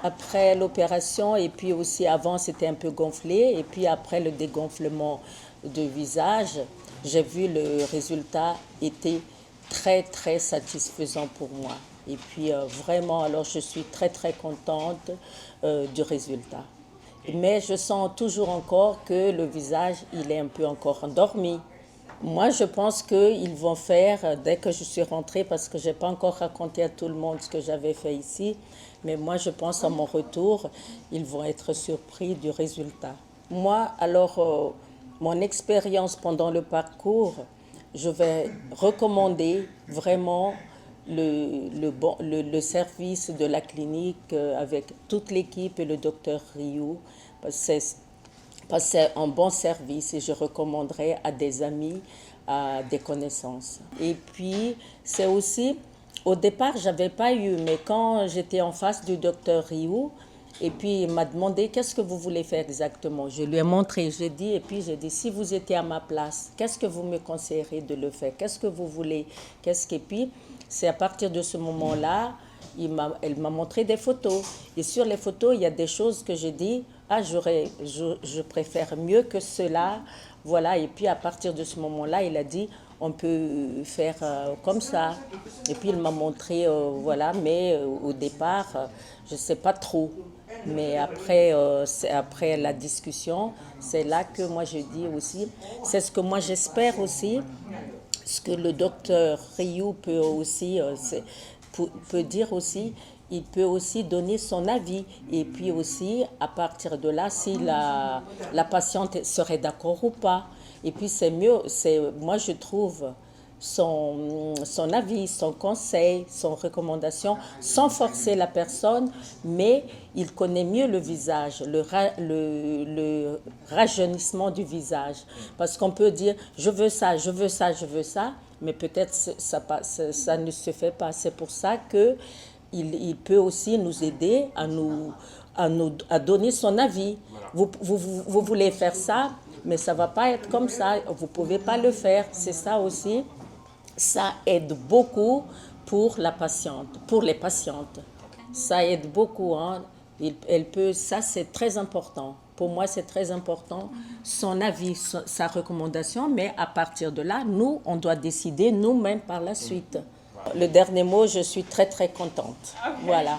après l'opération et puis aussi avant c'était un peu gonflé et puis après le dégonflement de visage, j'ai vu le résultat était très très satisfaisant pour moi. Et puis vraiment, alors je suis très très contente du résultat. Mais je sens toujours encore que le visage, il est un peu encore endormi. Moi, je pense qu'ils vont faire, dès que je suis rentrée, parce que je n'ai pas encore raconté à tout le monde ce que j'avais fait ici, mais moi, je pense à mon retour, ils vont être surpris du résultat. Moi, alors, mon expérience pendant le parcours, je vais recommander vraiment le service de la clinique avec toute l'équipe et le docteur Rioux, parce que c'est un bon service et je recommanderais à des amis, à des connaissances. Et puis, c'est aussi, au départ, je n'avais pas eu, mais quand j'étais en face du docteur Rioux, et puis il m'a demandé qu'est-ce que vous voulez faire exactement. Je lui ai montré, j'ai dit, et puis j'ai dit, si vous étiez à ma place, qu'est-ce que vous me conseillerez de le faire? Qu'est-ce que vous voulez? Et puis, c'est à partir de ce moment-là, elle m'a montré des photos. Et sur les photos, il y a des choses que j'ai dit, ah, je préfère mieux que cela. Voilà, et puis à partir de ce moment-là, il a dit, on peut faire comme ça. Et puis il m'a montré, voilà, mais au départ, je ne sais pas trop. Mais après, après la discussion, c'est là que moi je dis aussi, c'est ce que moi j'espère aussi, ce que le docteur Rioux peut aussi, peut dire aussi, il peut aussi donner son avis. Et puis aussi, à partir de là, si la patiente serait d'accord ou pas. Et puis c'est mieux, moi je trouve, son avis, son conseil, son recommandation, sans forcer la personne, mais il connaît mieux le visage, le rajeunissement du visage. Parce qu'on peut dire, je veux ça, je veux ça, je veux ça, mais peut-être ça ne se fait pas. C'est pour ça que il peut aussi nous aider à donner son avis. Vous voulez faire ça, mais ça ne va pas être comme ça. Vous ne pouvez pas le faire. C'est ça aussi. Ça aide beaucoup pour la patiente, pour les patientes. Ça aide beaucoup. Hein. Ça, c'est très important. Pour moi, c'est très important, son avis, sa recommandation, mais à partir de là, nous, on doit décider nous-mêmes par la suite. Le dernier mot, je suis très très contente. Voilà.